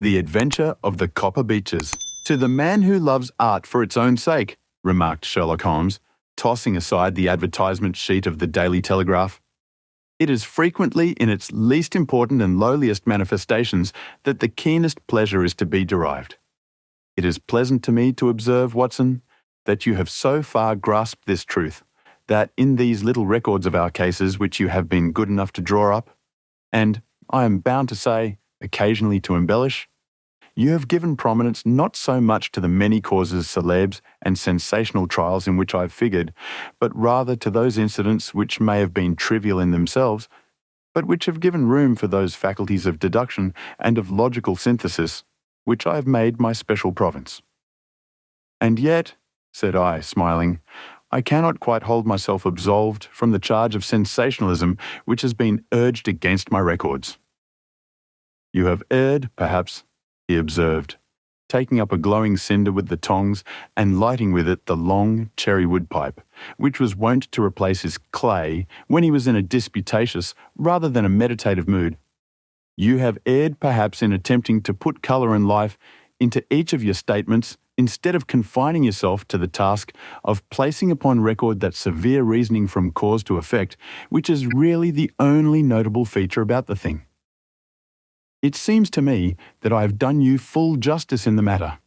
The Adventure of the Copper Beeches. To the man who loves art for its own sake, remarked Sherlock Holmes, tossing aside the advertisement sheet of the Daily Telegraph. It is frequently in its least important and lowliest manifestations that the keenest pleasure is to be derived. It is pleasant to me to observe, Watson, that you have so far grasped this truth, that in these little records of our cases which you have been good enough to draw up, and, I am bound to say, occasionally to embellish, you have given prominence not so much to the many causes, célèbres, and sensational trials in which I have figured, but rather to those incidents which may have been trivial in themselves, but which have given room for those faculties of deduction and of logical synthesis, which I have made my special province. And yet, said I, smiling, I cannot quite hold myself absolved from the charge of sensationalism which has been urged against my records. You have erred, perhaps, he observed, taking up a glowing cinder with the tongs and lighting with it the long cherry-wood pipe, which was wont to replace his clay when he was in a disputatious rather than a meditative mood. You have erred perhaps in attempting to put colour and life into each of your statements instead of confining yourself to the task of placing upon record that severe reasoning from cause to effect, which is really the only notable feature about the thing. It seems to me that I have done you full justice in the matter,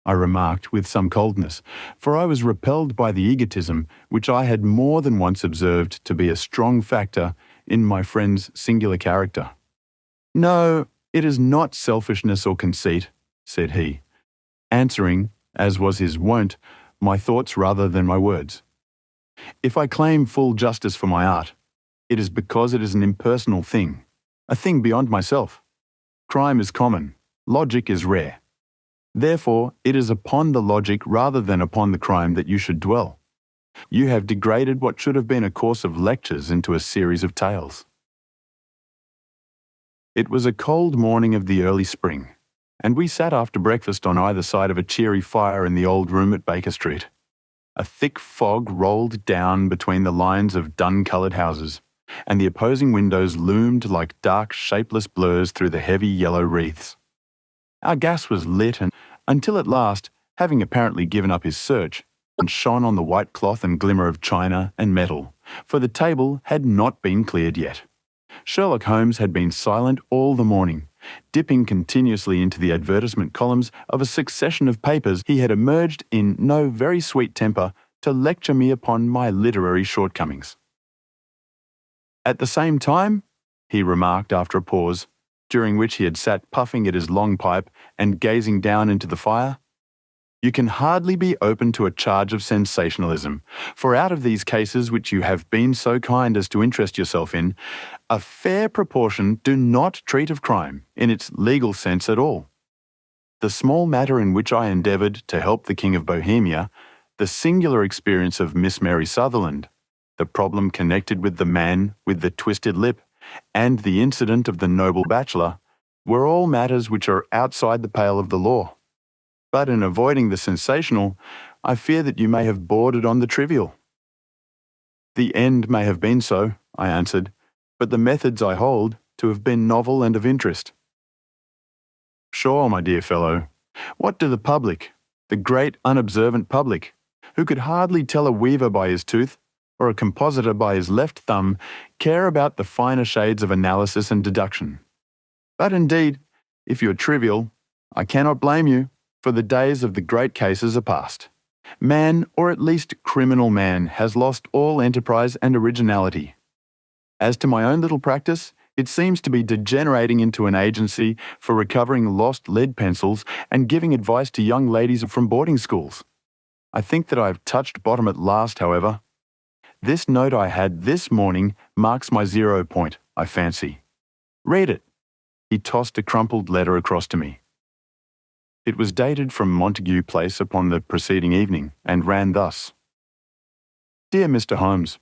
I remarked with some coldness, for I was repelled by the egotism which I had more than once observed to be a strong factor in my friend's singular character. No, it is not selfishness or conceit, said he, answering, as was his wont, my thoughts rather than my words. If I claim full justice for my art, it is because it is an impersonal thing, a thing beyond myself. Crime is common, logic is rare. Therefore, it is upon the logic rather than upon the crime that you should dwell. You have degraded what should have been a course of lectures into a series of tales. It was a cold morning of the early spring, and we sat after breakfast on either side of a cheery fire in the old room at Baker Street. A thick fog rolled down between the lines of dun-coloured houses, and the opposing windows loomed like dark, shapeless blurs through the heavy yellow wreaths. Our gas was lit until at last, having apparently given up his search, and shone on the white cloth and glimmer of china and metal, for the table had not been cleared yet. Sherlock Holmes had been silent all the morning, dipping continuously into the advertisement columns of a succession of papers. He had emerged in no very sweet temper to lecture me upon my literary shortcomings. At the same time, he remarked after a pause, during which he had sat puffing at his long pipe and gazing down into the fire, you can hardly be open to a charge of sensationalism, for out of these cases which you have been so kind as to interest yourself in, a fair proportion do not treat of crime in its legal sense at all. The small matter in which I endeavoured to help the King of Bohemia, the singular experience of Miss Mary Sutherland, the problem connected with the man with the twisted lip, and the incident of the noble bachelor, were all matters which are outside the pale of the law. But in avoiding the sensational, I fear that you may have bordered on the trivial. The end may have been so, I answered, but the methods I hold to have been novel and of interest. Sure, my dear fellow, what do the public, the great unobservant public, who could hardly tell a weaver by his tooth, or a compositor by his left thumb, care about the finer shades of analysis and deduction? But indeed, if you are trivial, I cannot blame you, for the days of the great cases are past. Man, or at least criminal man, has lost all enterprise and originality. As to my own little practice, it seems to be degenerating into an agency for recovering lost lead pencils and giving advice to young ladies from boarding schools. I think that I have touched bottom at last, however. This note I had this morning marks my 0 point, I fancy. Read it. He tossed a crumpled letter across to me. It was dated from Montague Place upon the preceding evening, and ran thus. Dear Mr. Holmes,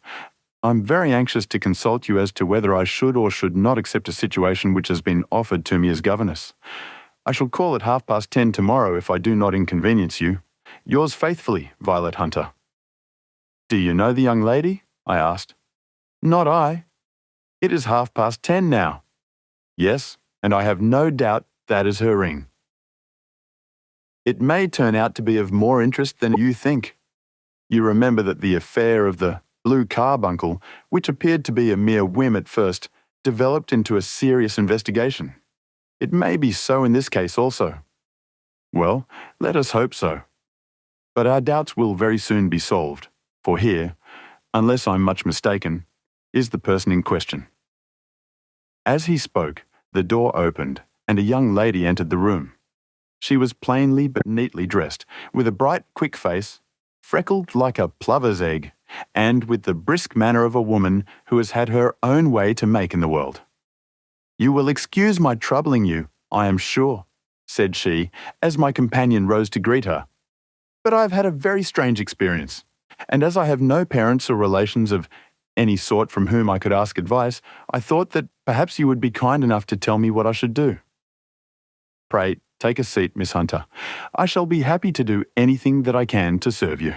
I'm very anxious to consult you as to whether I should or should not accept a situation which has been offered to me as governess. I shall call at 10:30 tomorrow if I do not inconvenience you. Yours faithfully, Violet Hunter. Do you know the young lady? I asked. Not I. It is 10:30 now. Yes, and I have no doubt that is her ring. It may turn out to be of more interest than you think. You remember that the affair of the blue carbuncle, which appeared to be a mere whim at first, developed into a serious investigation. It may be so in this case also. Well, let us hope so. But our doubts will very soon be solved, for here, unless I'm much mistaken, is the person in question. As he spoke, the door opened, and a young lady entered the room. She was plainly but neatly dressed, with a bright, quick face, freckled like a plover's egg, and with the brisk manner of a woman who has had her own way to make in the world. "You will excuse my troubling you, I am sure," said she, as my companion rose to greet her. "But I have had a very strange experience, and as I have no parents or relations of any sort from whom I could ask advice, I thought that perhaps you would be kind enough to tell me what I should do." "Pray, take a seat, Miss Hunter. I shall be happy to do anything that I can to serve you."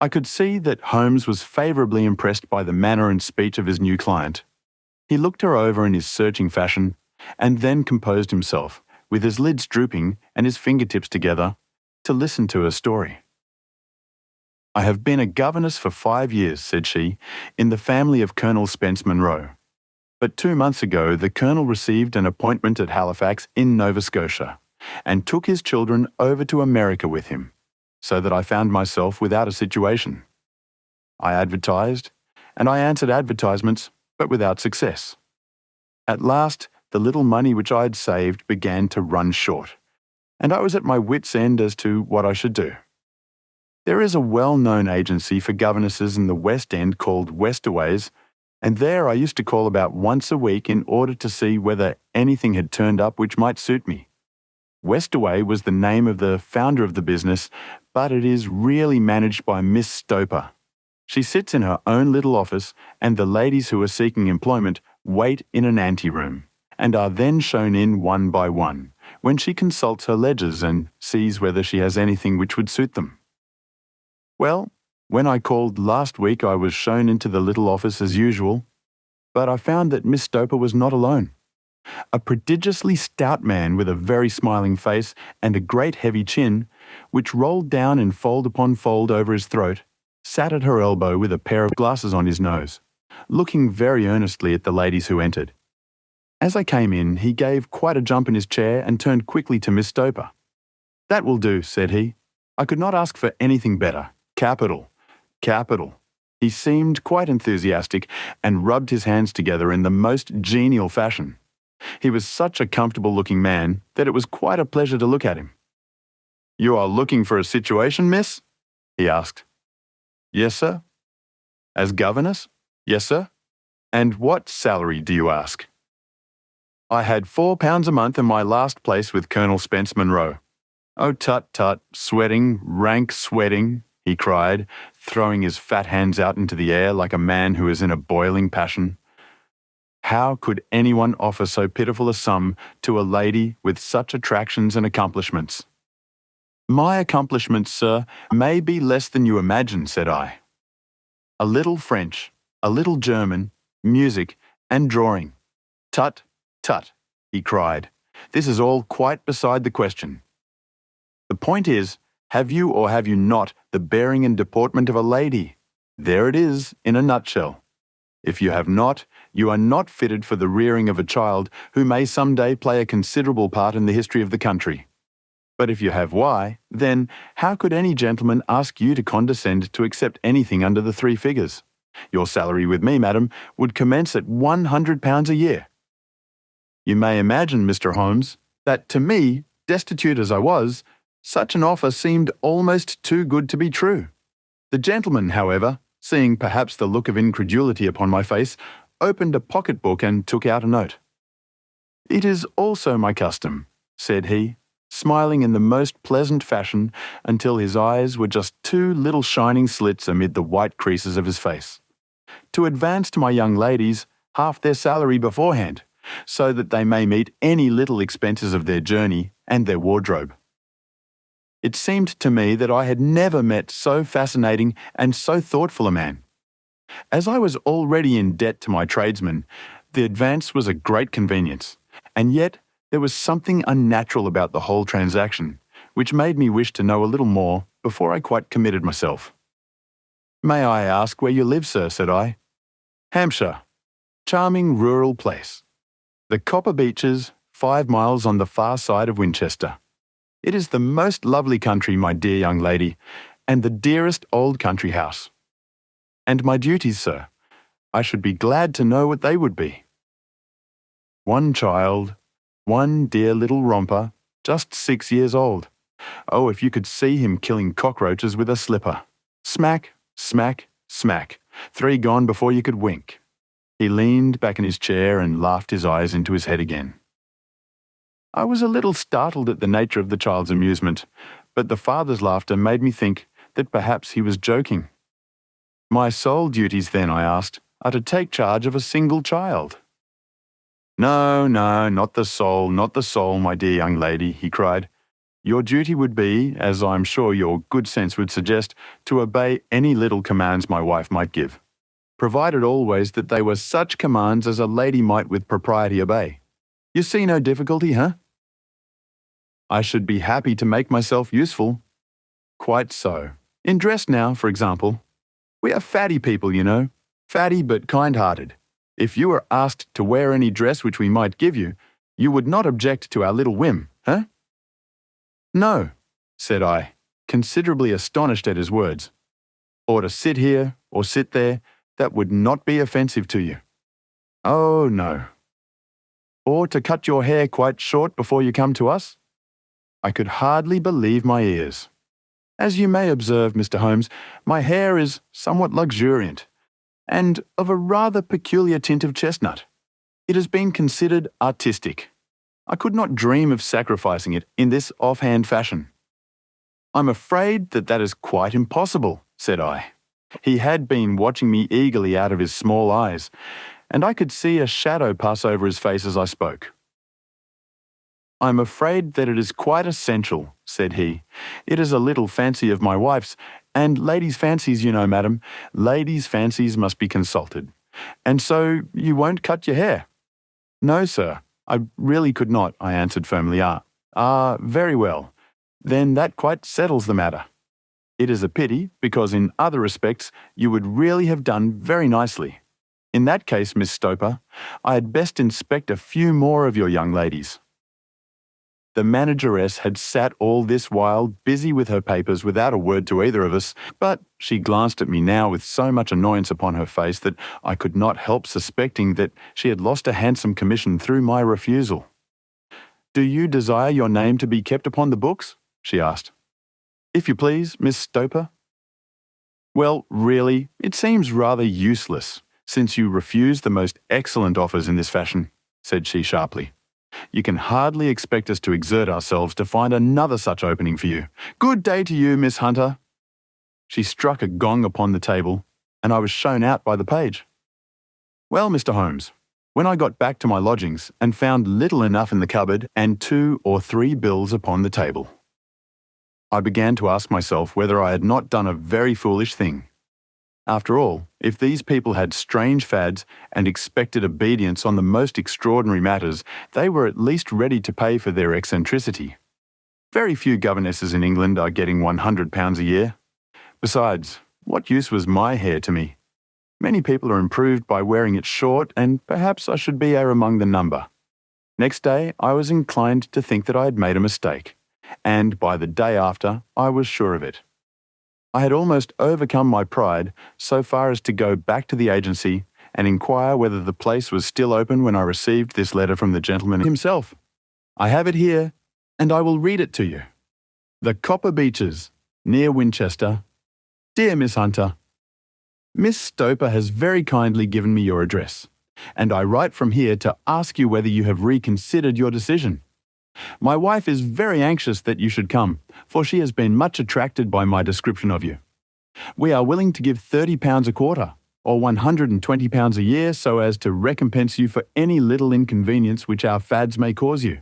I could see that Holmes was favourably impressed by the manner and speech of his new client. He looked her over in his searching fashion, and then composed himself, with his lids drooping and his fingertips together, to listen to her story. "I have been a governess for 5 years," said she, "in the family of Colonel Spence Monroe. But 2 months ago the Colonel received an appointment at Halifax in Nova Scotia, and took his children over to America with him, so that I found myself without a situation. I advertised, and I answered advertisements, but without success. At last, the little money which I had saved began to run short, and I was at my wits' end as to what I should do. There is a well-known agency for governesses in the West End called Westaway's, and there I used to call about once a week in order to see whether anything had turned up which might suit me. Westaway was the name of the founder of the business, but it is really managed by Miss Stoper. She sits in her own little office, and the ladies who are seeking employment wait in an anteroom, and are then shown in one by one, when she consults her ledgers and sees whether she has anything which would suit them. Well, when I called last week I was shown into the little office as usual, but I found that Miss Stoper was not alone. A prodigiously stout man with a very smiling face and a great heavy chin, which rolled down in fold upon fold over his throat, sat at her elbow with a pair of glasses on his nose, looking very earnestly at the ladies who entered. As I came in, he gave quite a jump in his chair and turned quickly to Miss Stoper. "That will do," said he. "I could not ask for anything better. Capital. Capital." He seemed quite enthusiastic and rubbed his hands together in the most genial fashion. He was such a comfortable-looking man that it was quite a pleasure to look at him. "You are looking for a situation, miss?" he asked. "Yes, sir." "As governess?" "Yes, sir." "And what salary do you ask?" "I had £4 a month in my last place with Colonel Spence Monroe." "Oh, tut, tut, sweating, rank sweating," he cried, throwing his fat hands out into the air like a man who is in a boiling passion. How could anyone offer so pitiful a sum to a lady with such attractions and accomplishments? "My accomplishments, sir, may be less than you imagine," said I. "A little French, a little German, music, and drawing." "Tut, tut," he cried. "This is all quite beside the question. The point is, have you or have you not the bearing and deportment of a lady? There it is, in a nutshell. If you have not, you are not fitted for the rearing of a child who may some day play a considerable part in the history of the country. But if you have why, then how could any gentleman ask you to condescend to accept anything under the 3 figures? Your salary with me, madam, would commence at £100 a year. You may imagine, Mr. Holmes, that to me, destitute as I was, such an offer seemed almost too good to be true. The gentleman, however, seeing perhaps the look of incredulity upon my face, opened a pocket-book and took out a note. "It is also my custom," said he, smiling in the most pleasant fashion until his eyes were just 2 little shining slits amid the white creases of his face, "to advance to my young ladies half their salary beforehand, so that they may meet any little expenses of their journey and their wardrobe." It seemed to me that I had never met so fascinating and so thoughtful a man. As I was already in debt to my tradesmen, the advance was a great convenience, and yet There was something unnatural about the whole transaction, which made me wish to know a little more before I quite committed myself. "May I ask where you live, sir?" said I. "Hampshire. Charming rural place. The Copper Beeches, 5 miles on the far side of Winchester. It is the most lovely country, my dear young lady, and the dearest old country house." "And my duties, sir? I should be glad to know what they would be." "One child, one dear little romper, just 6 years old. Oh, if you could see him killing cockroaches with a slipper. Smack, smack, smack. 3 gone before you could wink." He leaned back in his chair and laughed his eyes into his head again. I was a little startled at the nature of the child's amusement, but the father's laughter made me think that perhaps he was joking. "My sole duties then," I asked, "are to take charge of a single child." No, not the soul, my dear young lady," he cried. "Your duty would be, as I'm sure your good sense would suggest, to obey any little commands my wife might give, provided always that they were such commands as a lady might with propriety obey. You see no difficulty, huh?" "I should be happy to make myself useful." "Quite so. In dress now, for example. We are fatty people, you know, fatty but kind-hearted. If you were asked to wear any dress which we might give you, you would not object to our little whim, huh?" "No," said I, considerably astonished at his words. "Or to sit here, or sit there, that would not be offensive to you." "Oh, no." "Or to cut your hair quite short before you come to us?" I could hardly believe my ears. As you may observe, Mr. Holmes, my hair is somewhat luxuriant, and of a rather peculiar tint of chestnut. It has been considered artistic. I could not dream of sacrificing it in this offhand fashion. "I'm afraid that is quite impossible," said I. He had been watching me eagerly out of his small eyes, and I could see a shadow pass over his face as I spoke. "I'm afraid that it is quite essential," said he. "It is a little fancy of my wife's, and ladies' fancies, you know, madam, ladies' fancies must be consulted. And so you won't cut your hair?" "No, sir, I really could not," I answered firmly. Very well. Then that quite settles the matter. It is a pity, because in other respects you would really have done very nicely. In that case, Miss Stoper, I had best inspect a few more of your young ladies." The manageress had sat all this while busy with her papers without a word to either of us, but she glanced at me now with so much annoyance upon her face that I could not help suspecting that she had lost a handsome commission through my refusal. "Do you desire your name to be kept upon the books?" she asked. "If you please, Miss Stoper." "Well, really, it seems rather useless, since you refuse the most excellent offers in this fashion," said she sharply. "You can hardly expect us to exert ourselves to find another such opening for you. Good day to you, Miss Hunter." She struck a gong upon the table, and I was shown out by the page. Well, Mr. Holmes, when I got back to my lodgings and found little enough in the cupboard and 2 or 3 bills upon the table, I began to ask myself whether I had not done a very foolish thing. After all, if these people had strange fads and expected obedience on the most extraordinary matters, they were at least ready to pay for their eccentricity. Very few governesses in England are getting £100 a year. Besides, what use was my hair to me? Many people are improved by wearing it short, and perhaps I should be among the number. Next day, I was inclined to think that I had made a mistake, and by the day after, I was sure of it. I had almost overcome my pride so far as to go back to the agency and inquire whether the place was still open when I received this letter from the gentleman himself. I have it here, and I will read it to you. The Copper Beeches, near Winchester. Dear Miss Hunter, Miss Stoper has very kindly given me your address, and I write from here to ask you whether you have reconsidered your decision. My wife is very anxious that you should come, for she has been much attracted by my description of you. We are willing to give £30 a quarter, or £120 a year, so as to recompense you for any little inconvenience which our fads may cause you.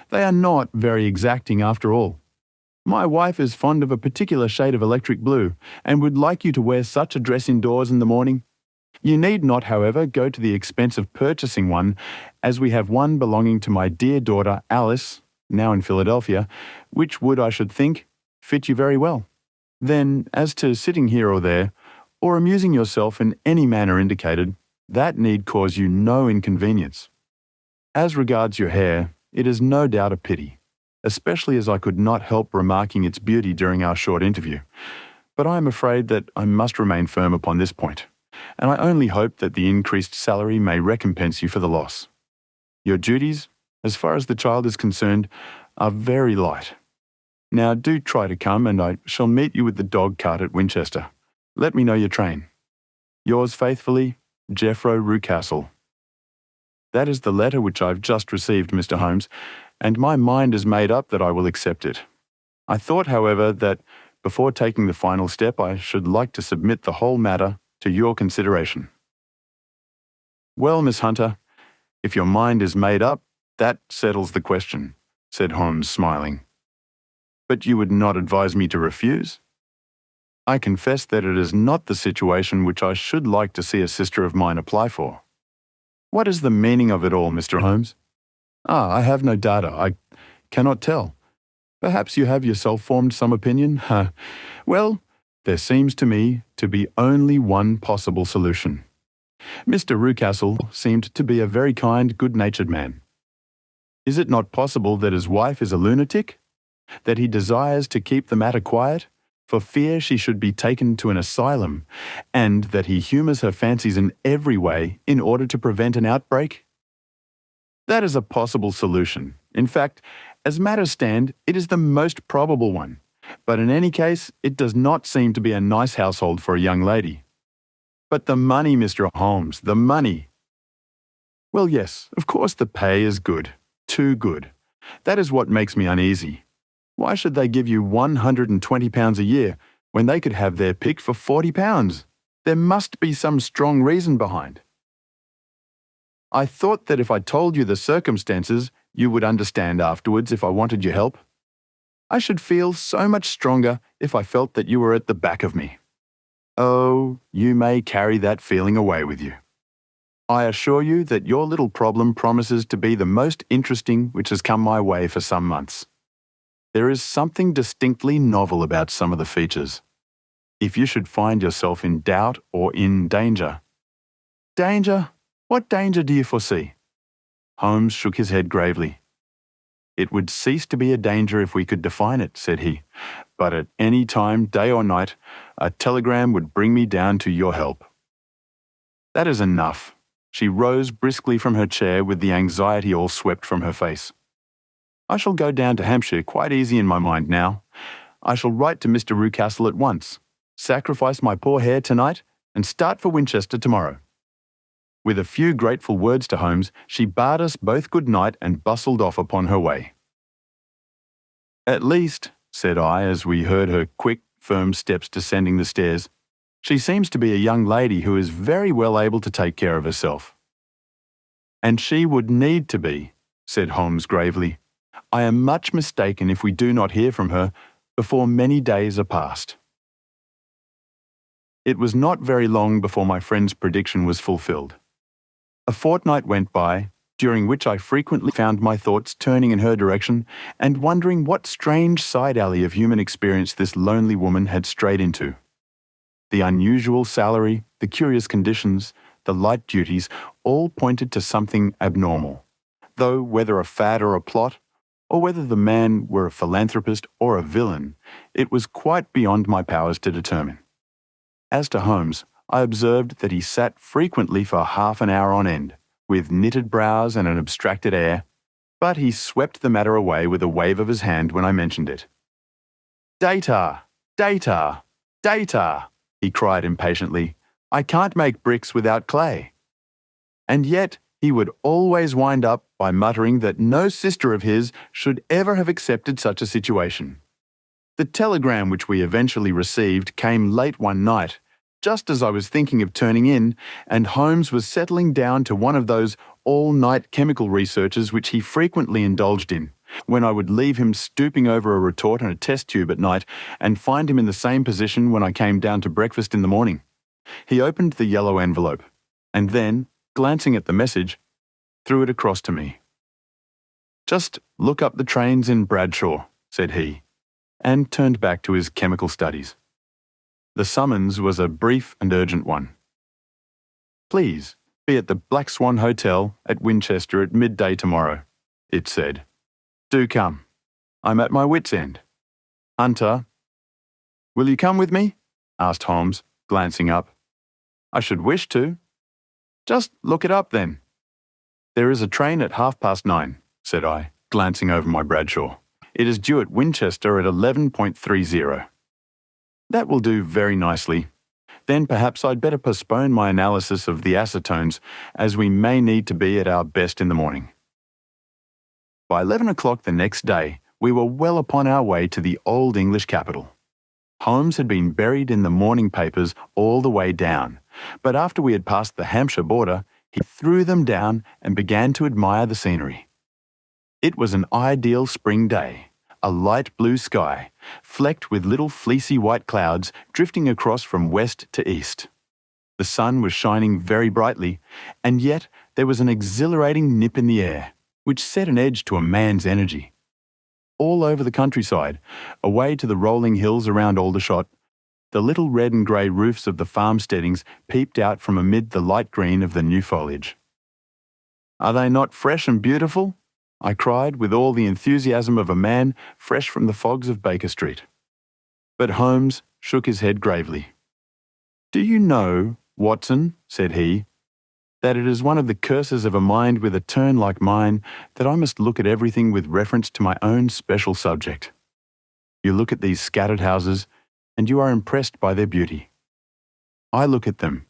They are not very exacting after all. My wife is fond of a particular shade of electric blue, and would like you to wear such a dress indoors in the morning. You need not, however, go to the expense of purchasing one, as we have one belonging to my dear daughter Alice, now in Philadelphia, which would, I should think, fit you very well. Then, as to sitting here or there, or amusing yourself in any manner indicated, that need cause you no inconvenience. As regards your hair, it is no doubt a pity, especially as I could not help remarking its beauty during our short interview. But I am afraid that I must remain firm upon this point, and I only hope that the increased salary may recompense you for the loss. Your duties, as far as the child is concerned, are very light. Now do try to come, and I shall meet you with the dog cart at Winchester. Let me know your train. Yours faithfully, Jeffro Rucastle. That is the letter which I've just received, Mr. Holmes, and my mind is made up that I will accept it. I thought, however, that before taking the final step, I should like to submit the whole matter to your consideration. Well, Miss Hunter, if your mind is made up, that settles the question, said Holmes, smiling. But you would not advise me to refuse? I confess that it is not the situation which I should like to see a sister of mine apply for. What is the meaning of it all, Mr. Holmes? I have no data. I cannot tell. Perhaps you have yourself formed some opinion? Well, there seems to me to be only one possible solution. Mr. Rucastle seemed to be a very kind, good-natured man. Is it not possible that his wife is a lunatic? That he desires to keep the matter quiet, for fear she should be taken to an asylum, and that he humours her fancies in every way in order to prevent an outbreak? That is a possible solution. In fact, as matters stand, it is the most probable one. But in any case, it does not seem to be a nice household for a young lady. But the money, Mr. Holmes, the money. Well, yes, of course the pay is good. Too good. That is what makes me uneasy. Why should they give you £120 a year when they could have their pick for £40? There must be some strong reason behind. I thought that if I told you the circumstances, you would understand afterwards if I wanted your help. I should feel so much stronger if I felt that you were at the back of me. Oh, you may carry that feeling away with you. I assure you that your little problem promises to be the most interesting which has come my way for some months. There is something distinctly novel about some of the features. If you should find yourself in doubt or in danger. Danger? What danger do you foresee? Holmes shook his head gravely. It would cease to be a danger if we could define it, said he. But at any time, day or night, a telegram would bring me down to your help. That is enough. She rose briskly from her chair with the anxiety all swept from her face. I shall go down to Hampshire quite easy in my mind now. I shall write to Mr. Rucastle at once, sacrifice my poor hair tonight, and start for Winchester tomorrow. With a few grateful words to Holmes, she bade us both good night and bustled off upon her way. At least, said I as we heard her quick, firm steps descending the stairs, she seems to be a young lady who is very well able to take care of herself. And she would need to be, said Holmes gravely. I am much mistaken if we do not hear from her before many days are past. It was not very long before my friend's prediction was fulfilled. A fortnight went by, during which I frequently found my thoughts turning in her direction and wondering what strange side alley of human experience this lonely woman had strayed into. The unusual salary, the curious conditions, the light duties, all pointed to something abnormal, though whether a fad or a plot, or whether the man were a philanthropist or a villain, it was quite beyond my powers to determine. As to Holmes, I observed that he sat frequently for half an hour on end, with knitted brows and an abstracted air, but he swept the matter away with a wave of his hand when I mentioned it. Data! Data! Data! He cried impatiently. I can't make bricks without clay. And yet he would always wind up by muttering that no sister of his should ever have accepted such a situation. The telegram which we eventually received came late one night, just as I was thinking of turning in, and Holmes was settling down to one of those all-night chemical researches which he frequently indulged in, when I would leave him stooping over a retort and a test tube at night and find him in the same position when I came down to breakfast in the morning. He opened the yellow envelope, and then, glancing at the message, threw it across to me. "Just look up the trains in Bradshaw," said he, and turned back to his chemical studies. The summons was a brief and urgent one. "Please be at the Black Swan Hotel at Winchester at midday tomorrow," it said. "Do come. I'm at my wit's end. Hunter." "Will you come with me?" asked Holmes, glancing up. "I should wish to." "Just look it up then." "There is a train at 9:30, said I, glancing over my Bradshaw. "It is due at Winchester at 11:30. "That will do very nicely. Then perhaps I'd better postpone my analysis of the acetones, as we may need to be at our best in the morning." By 11 o'clock the next day, we were well upon our way to the old English capital. Holmes had been buried in the morning papers all the way down, but after we had passed the Hampshire border, he threw them down and began to admire the scenery. It was an ideal spring day, a light blue sky, flecked with little fleecy white clouds drifting across from west to east. The sun was shining very brightly, and yet there was an exhilarating nip in the air, which set an edge to a man's energy. All over the countryside, away to the rolling hills around Aldershot, the little red and grey roofs of the farmsteadings peeped out from amid the light green of the new foliage. "Are they not fresh and beautiful?" I cried with all the enthusiasm of a man fresh from the fogs of Baker Street. But Holmes shook his head gravely. "Do you know, Watson," said he, "that it is one of the curses of a mind with a turn like mine that I must look at everything with reference to my own special subject. You look at these scattered houses, and you are impressed by their beauty. I look at them,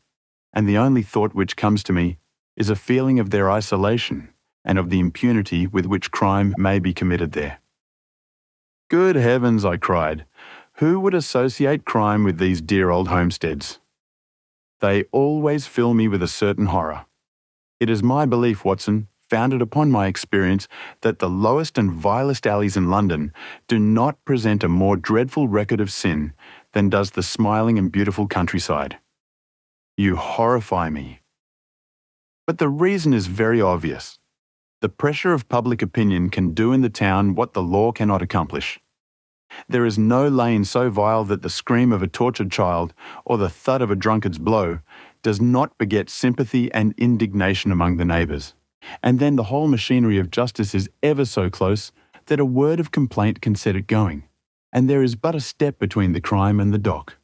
and the only thought which comes to me is a feeling of their isolation and of the impunity with which crime may be committed there." "Good heavens," I cried, "who would associate crime with these dear old homesteads?" "They always fill me with a certain horror. It is my belief, Watson, founded upon my experience, that the lowest and vilest alleys in London do not present a more dreadful record of sin than does the smiling and beautiful countryside. You horrify me. But the reason is very obvious. The pressure of public opinion can do in the town what the law cannot accomplish. There is no lane so vile that the scream of a tortured child or the thud of a drunkard's blow does not beget sympathy and indignation among the neighbours. And then the whole machinery of justice is ever so close that a word of complaint can set it going, and there is but a step between the crime and the dock.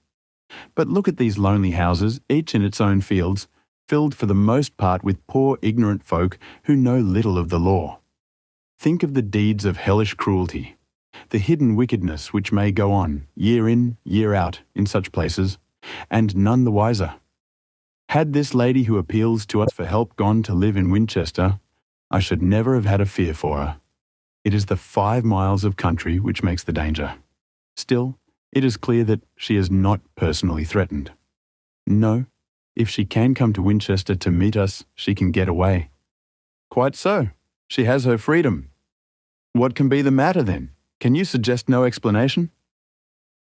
But look at these lonely houses, each in its own fields, filled for the most part with poor ignorant folk who know little of the law. Think of the deeds of hellish cruelty, the hidden wickedness which may go on, year in, year out, in such places, and none the wiser. Had this lady who appeals to us for help gone to live in Winchester, I should never have had a fear for her. It is the 5 miles of country which makes the danger. Still, it is clear that she is not personally threatened. No, if she can come to Winchester to meet us, she can get away." "Quite so. She has her freedom. What can be the matter then? Can you suggest no explanation?"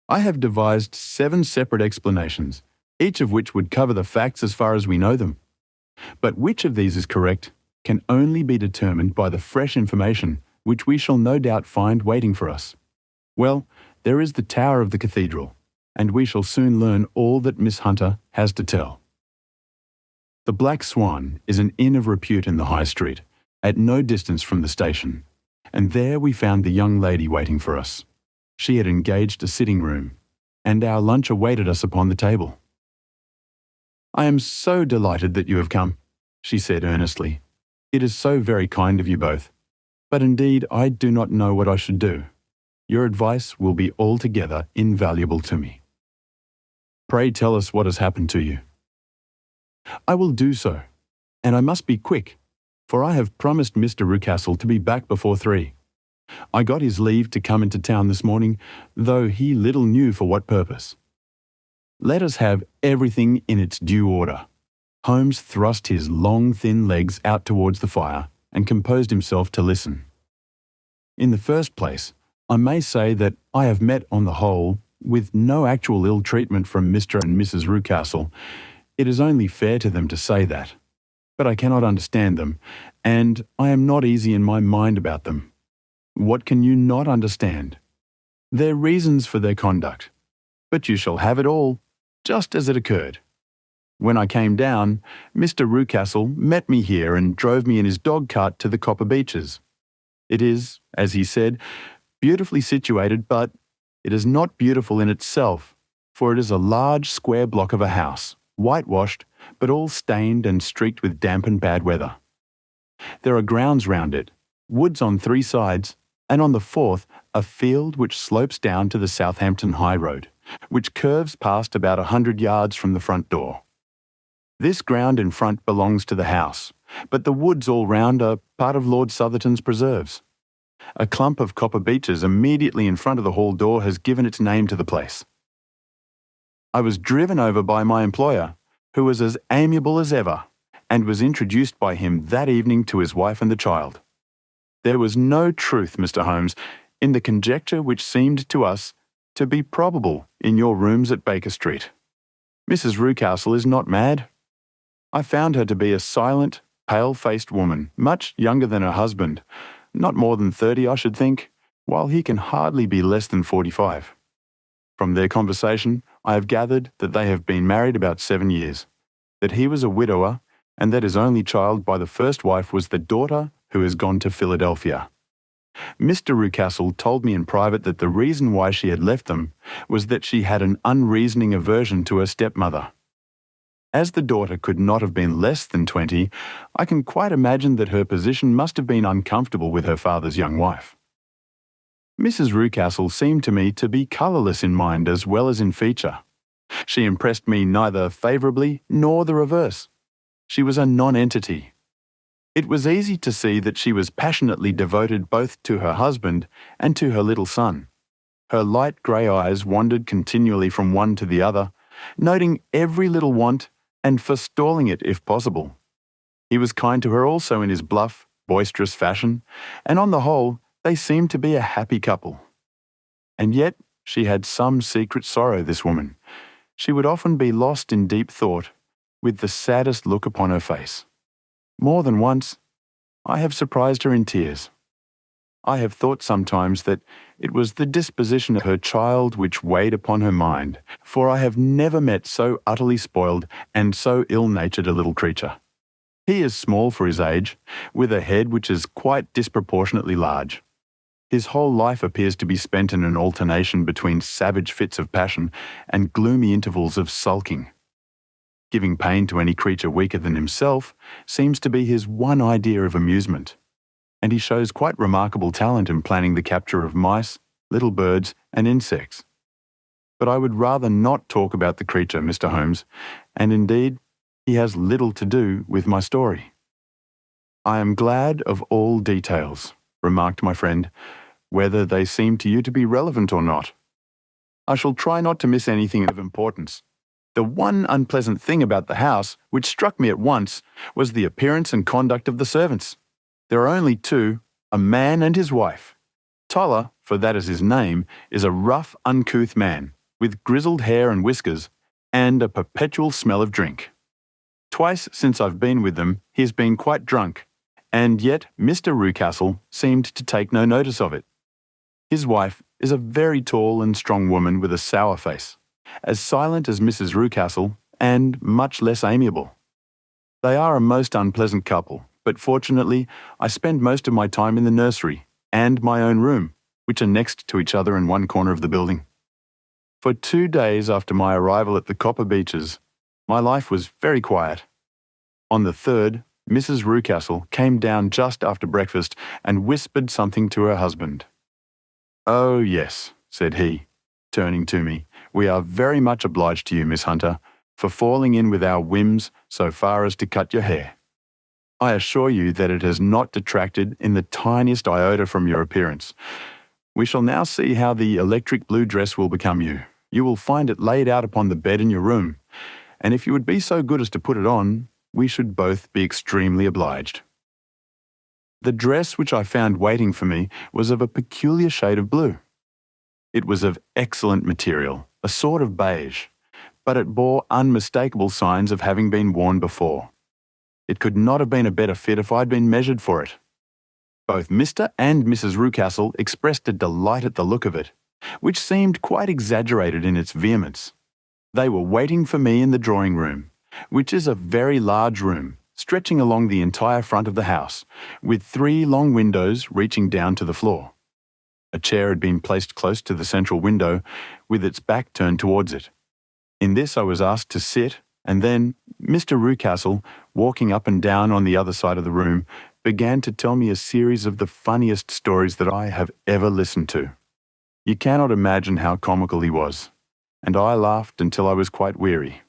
"I have devised 7 separate explanations, each of which would cover the facts as far as we know them. But which of these is correct can only be determined by the fresh information which we shall no doubt find waiting for us. Well, there is the tower of the cathedral, and we shall soon learn all that Miss Hunter has to tell." The Black Swan is an inn of repute in the High Street, at no distance from the station, and there we found the young lady waiting for us. She had engaged a sitting room, and our lunch awaited us upon the table. "I am so delighted that you have come," she said earnestly. "It is so very kind of you both. But indeed I do not know what I should do. Your advice will be altogether invaluable to me. Pray tell us what has happened to you." "I will do so, and I must be quick, for I have promised Mr. Rucastle to be back before 3. I got his leave to come into town this morning, though he little knew for what purpose. Let us have everything in its due order." Holmes thrust his long, thin legs out towards the fire and composed himself to listen. "In the first place, I may say that I have met on the whole with no actual ill treatment from Mr. and Mrs. Rucastle. It is only fair to them to say that. But I cannot understand them, and I am not easy in my mind about them. What can you not understand? Their reasons for their conduct. But you shall have it all, just as it occurred. When I came down, Mr. Rucastle met me here and drove me in his dog cart to the Copper Beeches. It is, as he said, beautifully situated, but it is not beautiful in itself, for it is a large square block of a house, whitewashed, but all stained and streaked with damp and bad weather. There are grounds round it, woods on 3 sides, and on the 4th a field which slopes down to the Southampton High Road, which curves past about 100 yards from the front door. This ground in front belongs to the house, but the woods all round are part of Lord Southerton's preserves. A clump of copper beeches immediately in front of the hall door has given its name to the place. I was driven over by my employer, who was as amiable as ever, and was introduced by him that evening to his wife and the child. There was no truth, Mr. Holmes, in the conjecture which seemed to us to be probable in your rooms at Baker Street. Mrs. Rucastle is not mad. I found her to be a silent, pale-faced woman, much younger than her husband, not more than 30, I should think, while he can hardly be less than 45. From their conversation, I have gathered that they have been married about 7 years, that he was a widower, and that his only child by the first wife was the daughter who has gone to Philadelphia. Mr. Rucastle told me in private that the reason why she had left them was that she had an unreasoning aversion to her stepmother. As the daughter could not have been less than 20, I can quite imagine that her position must have been uncomfortable with her father's young wife. Mrs. Rucastle seemed to me to be colourless in mind as well as in feature. She impressed me neither favourably nor the reverse. She was a non-entity. It was easy to see that she was passionately devoted both to her husband and to her little son. Her light grey eyes wandered continually from one to the other, noting every little want and forestalling it if possible. He was kind to her also in his bluff, boisterous fashion, and on the whole, they seemed to be a happy couple. And yet, she had some secret sorrow, this woman. She would often be lost in deep thought, with the saddest look upon her face. More than once, I have surprised her in tears. I have thought sometimes that it was the disposition of her child which weighed upon her mind, for I have never met so utterly spoiled and so ill-natured a little creature. He is small for his age, with a head which is quite disproportionately large. His whole life appears to be spent in an alternation between savage fits of passion and gloomy intervals of sulking. Giving pain to any creature weaker than himself seems to be his one idea of amusement, and he shows quite remarkable talent in planning the capture of mice, little birds, and insects. But I would rather not talk about the creature, Mr. Holmes, and indeed, he has little to do with my story. I am glad of all details, remarked my friend, whether they seem to you to be relevant or not. I shall try not to miss anything of importance. The one unpleasant thing about the house, which struck me at once, was the appearance and conduct of the servants. There are only 2, a man and his wife. Toller, for that is his name, is a rough, uncouth man, with grizzled hair and whiskers, and a perpetual smell of drink. Twice since I've been with them, he has been quite drunk, and yet Mr. Rucastle seemed to take no notice of it. His wife is a very tall and strong woman with a sour face, as silent as Mrs. Rucastle, and much less amiable. They are a most unpleasant couple, but fortunately I spend most of my time in the nursery and my own room, which are next to each other in one corner of the building. For 2 days after my arrival at the Copper Beeches, my life was very quiet. On the 3rd, Mrs. Rucastle came down just after breakfast and whispered something to her husband. "Oh, yes," said he, turning to me, "we are very much obliged to you, Miss Hunter, for falling in with our whims so far as to cut your hair. I assure you that it has not detracted in the tiniest iota from your appearance. We shall now see how the electric blue dress will become you. You will find it laid out upon the bed in your room, and if you would be so good as to put it on, we should both be extremely obliged." The dress which I found waiting for me was of a peculiar shade of blue. It was of excellent material, a sort of beige, but it bore unmistakable signs of having been worn before. It could not have been a better fit if I'd been measured for it. Both Mr. and Mrs. Rucastle expressed a delight at the look of it, which seemed quite exaggerated in its vehemence. They were waiting for me in the drawing room, which is a very large room, stretching along the entire front of the house, with 3 long windows reaching down to the floor. A chair had been placed close to the central window, with its back turned towards it. In this I was asked to sit, and then Mr. Rucastle, walking up and down on the other side of the room, began to tell me a series of the funniest stories that I have ever listened to. You cannot imagine how comical he was, and I laughed until I was quite weary.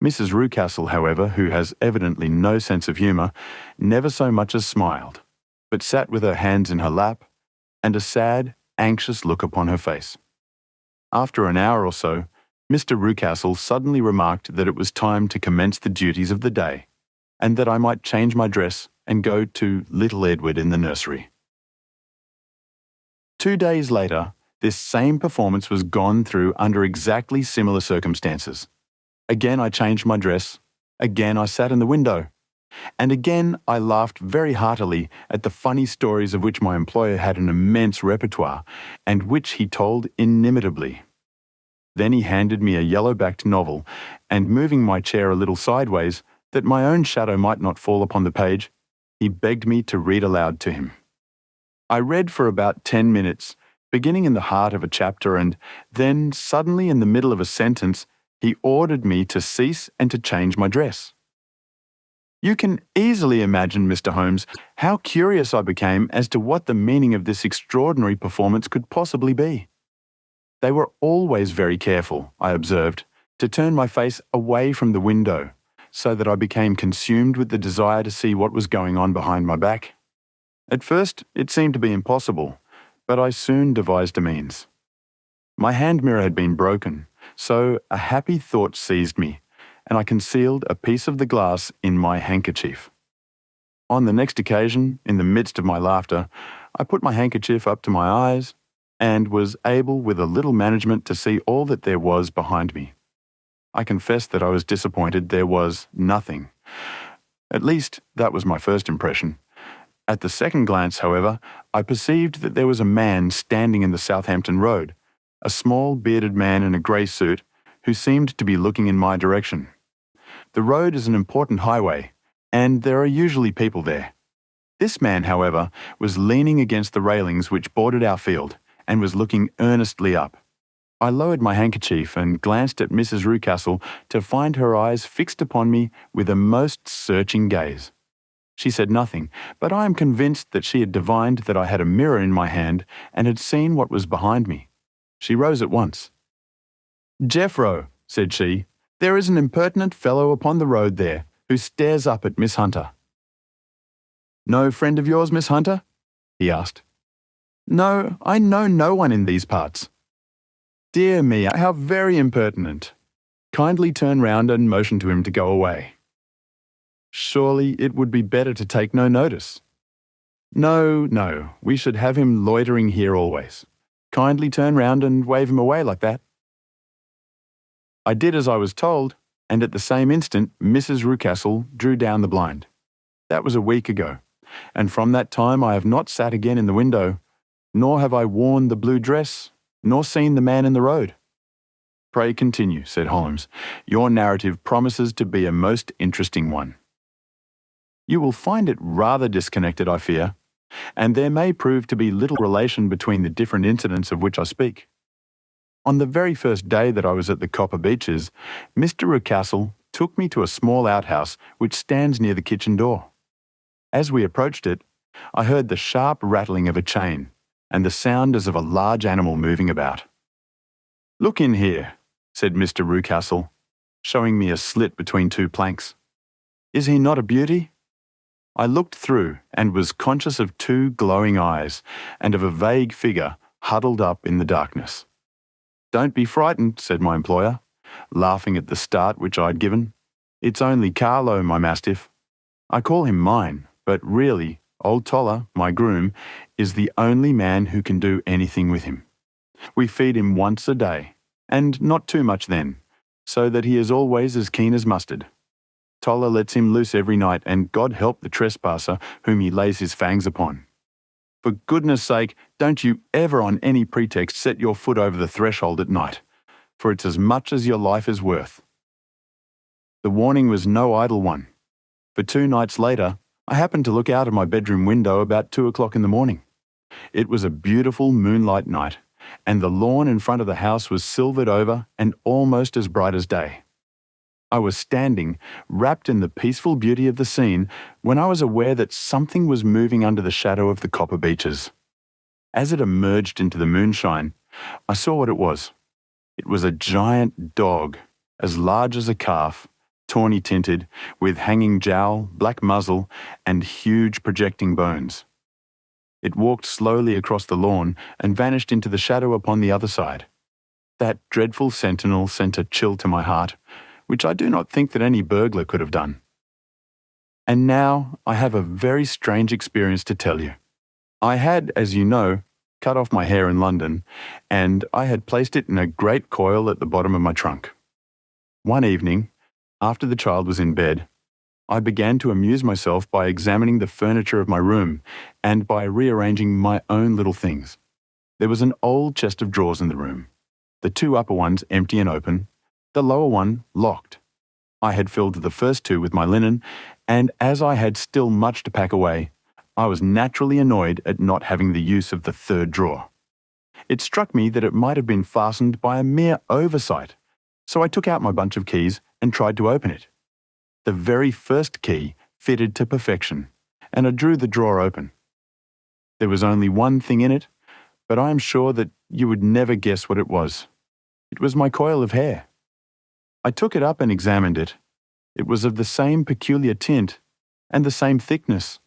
Mrs. Rucastle, however, who has evidently no sense of humour, never so much as smiled, but sat with her hands in her lap and a sad, anxious look upon her face. After an hour or so, Mr. Rucastle suddenly remarked that it was time to commence the duties of the day, and that I might change my dress and go to little Edward in the nursery. 2 days later, this same performance was gone through under exactly similar circumstances. Again I changed my dress, again I sat in the window, and again I laughed very heartily at the funny stories of which my employer had an immense repertoire, and which he told inimitably. Then he handed me a yellow-backed novel, and moving my chair a little sideways, that my own shadow might not fall upon the page, he begged me to read aloud to him. I read for about 10 minutes, beginning in the heart of a chapter, and then, suddenly in the middle of a sentence, he ordered me to cease and to change my dress. You can easily imagine, Mr. Holmes, how curious I became as to what the meaning of this extraordinary performance could possibly be. They were always very careful, I observed, to turn my face away from the window, so that I became consumed with the desire to see what was going on behind my back. At first, it seemed to be impossible, but I soon devised a means. My hand mirror had been broken, so a happy thought seized me, and I concealed a piece of the glass in my handkerchief. On the next occasion, in the midst of my laughter, I put my handkerchief up to my eyes, and was able with a little management to see all that there was behind me. I confess that I was disappointed there was nothing. At least, that was my first impression. At the second glance, however, I perceived that there was a man standing in the Southampton Road, a small bearded man in a grey suit, who seemed to be looking in my direction. The road is an important highway, and there are usually people there. This man, however, was leaning against the railings which bordered our field, and was looking earnestly up. I lowered my handkerchief and glanced at Mrs. Rucastle to find her eyes fixed upon me with a most searching gaze. She said nothing, but I am convinced that she had divined that I had a mirror in my hand and had seen what was behind me. She rose at once. "Jeffro," said she, "there is an impertinent fellow upon the road there, who stares up at Miss Hunter." "No friend of yours, Miss Hunter?" he asked. "No, I know no one in these parts." "Dear me, how very impertinent. Kindly turn round and motion to him to go away." "Surely it would be better to take no notice." No, we should have him loitering here always. Kindly turn round and wave him away like that." I did as I was told, and at the same instant Mrs. Rucastle drew down the blind. That was a week ago, and from that time I have not sat again in the window, nor have I worn the blue dress, nor seen the man in the road. "Pray continue," said Holmes. "Your narrative promises to be a most interesting one." "You will find it rather disconnected, I fear, and there may prove to be little relation between the different incidents of which I speak. On the very first day that I was at the Copper Beeches, Mr. Rucastle took me to a small outhouse which stands near the kitchen door. As we approached it, I heard the sharp rattling of a chain, and the sound as of a large animal moving about. "Look in here," said Mr. Rucastle, showing me a slit between 2 planks. "Is he not a beauty?" I looked through and was conscious of 2 glowing eyes and of a vague figure huddled up in the darkness. "Don't be frightened," said my employer, laughing at the start which I had given. "It's only Carlo, my mastiff. I call him mine, but really, old Toller, my groom, is the only man who can do anything with him. We feed him once a day, and not too much then, so that he is always as keen as mustard. Toller lets him loose every night, and God help the trespasser whom he lays his fangs upon. For goodness sake, don't you ever on any pretext set your foot over the threshold at night, for it's as much as your life is worth. The warning was no idle one, for 2 nights later, I happened to look out of my bedroom window about 2 o'clock in the morning. It was a beautiful moonlight night, and the lawn in front of the house was silvered over and almost as bright as day. I was standing, wrapped in the peaceful beauty of the scene, when I was aware that something was moving under the shadow of the copper beeches. As it emerged into the moonshine, I saw what it was. It was a giant dog, as large as a calf, tawny tinted, with hanging jowl, black muzzle, and huge projecting bones. It walked slowly across the lawn and vanished into the shadow upon the other side. That dreadful sentinel sent a chill to my heart, which I do not think that any burglar could have done. And now I have a very strange experience to tell you. I had, as you know, cut off my hair in London, and I had placed it in a great coil at the bottom of my trunk. One evening, after the child was in bed, I began to amuse myself by examining the furniture of my room and by rearranging my own little things. There was an old chest of drawers in the room, the 2 upper ones empty and open, the lower one locked. I had filled the first 2 with my linen, and as I had still much to pack away, I was naturally annoyed at not having the use of the 3rd drawer. It struck me that it might have been fastened by a mere oversight, so I took out my bunch of keys and tried to open it. The very first key fitted to perfection, and I drew the drawer open. There was only one thing in it, but I am sure that you would never guess what it was. It was my coil of hair. I took it up and examined it. It was of the same peculiar tint and the same thickness,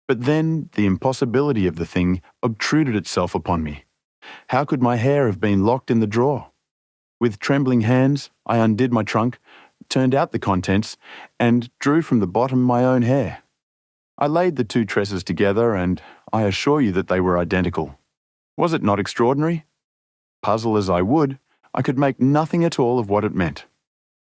but then the impossibility of the thing obtruded itself upon me. How could my hair have been locked in the drawer? With trembling hands, I undid my trunk, turned out the contents, and drew from the bottom my own hair. I laid the 2 tresses together, and I assure you that they were identical. Was it not extraordinary? Puzzle as I would, I could make nothing at all of what it meant.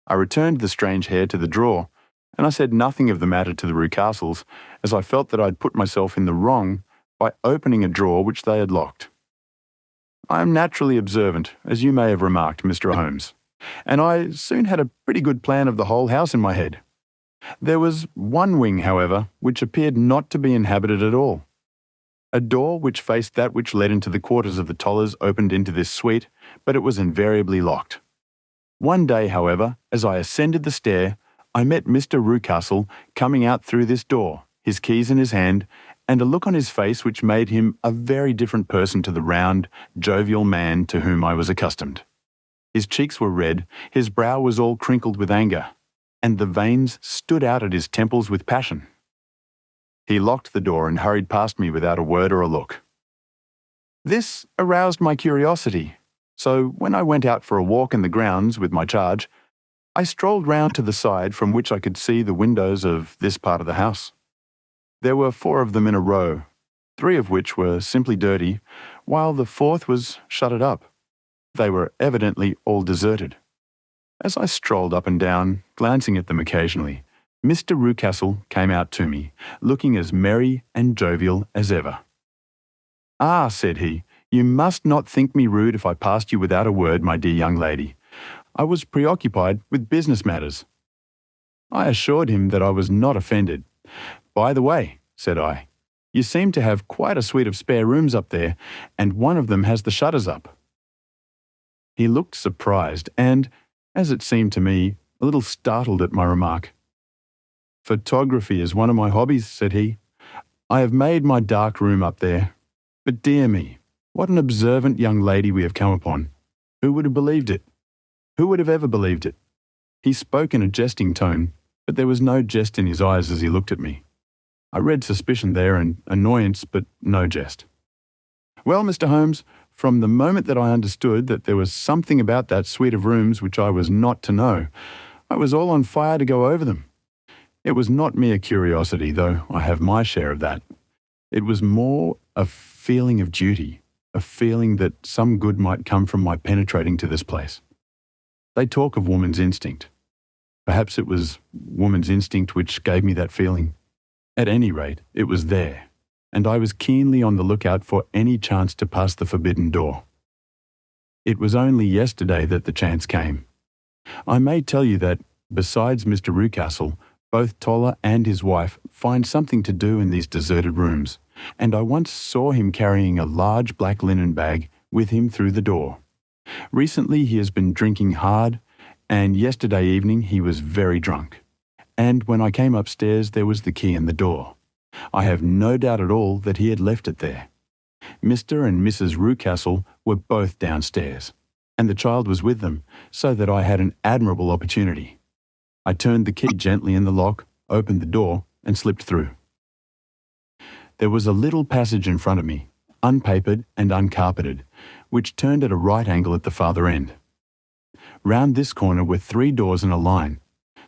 I returned the strange hair to the drawer, and I said nothing of the matter to the Rucastles, as I felt that I'd put myself in the wrong by opening a drawer which they had locked. I am naturally observant, as you may have remarked, Mr. Holmes, and I soon had a pretty good plan of the whole house in my head. There was one wing, however, which appeared not to be inhabited at all. A door which faced that which led into the quarters of the Tollers opened into this suite, but it was invariably locked. One day, however, as I ascended the stair, I met Mr. Rucastle coming out through this door, his keys in his hand, and a look on his face which made him a very different person to the round, jovial man to whom I was accustomed. His cheeks were red, his brow was all crinkled with anger, and the veins stood out at his temples with passion. He locked the door and hurried past me without a word or a look. This aroused my curiosity, so when I went out for a walk in the grounds with my charge, I strolled round to the side from which I could see the windows of this part of the house. There were 4 of them in a row, 3 of which were simply dirty, while the 4th was shuttered up. They were evidently all deserted. As I strolled up and down, glancing at them occasionally, Mr. Rucastle came out to me, looking as merry and jovial as ever. "Ah," said he, "you must not think me rude if I passed you without a word, my dear young lady. I was preoccupied with business matters." I assured him that I was not offended. "By the way," said I, "you seem to have quite a suite of spare rooms up there, and one of them has the shutters up." He looked surprised and, as it seemed to me, a little startled at my remark. "Photography is one of my hobbies," said he. "I have made my dark room up there. But dear me, what an observant young lady we have come upon. Who would have believed it? Who would have ever believed it?" He spoke in a jesting tone, but there was no jest in his eyes as he looked at me. I read suspicion there and annoyance, but no jest. "Well, Mr. Holmes, from the moment that I understood that there was something about that suite of rooms which I was not to know, I was all on fire to go over them. It was not mere curiosity, though I have my share of that. It was more a feeling of duty, a feeling that some good might come from my penetrating to this place. They talk of woman's instinct. Perhaps it was woman's instinct which gave me that feeling. At any rate, it was there, and I was keenly on the lookout for any chance to pass the forbidden door. It was only yesterday that the chance came. I may tell you that, besides Mr. Rucastle, both Toller and his wife find something to do in these deserted rooms, and I once saw him carrying a large black linen bag with him through the door. Recently he has been drinking hard, and yesterday evening he was very drunk. And when I came upstairs there was the key in the door. I have no doubt at all that he had left it there. Mr. and Mrs. Rucastle were both downstairs, and the child was with them, so that I had an admirable opportunity. I turned the key gently in the lock, opened the door, and slipped through. There was a little passage in front of me, unpapered and uncarpeted, which turned at a right angle at the farther end. Round this corner were 3 doors in a line,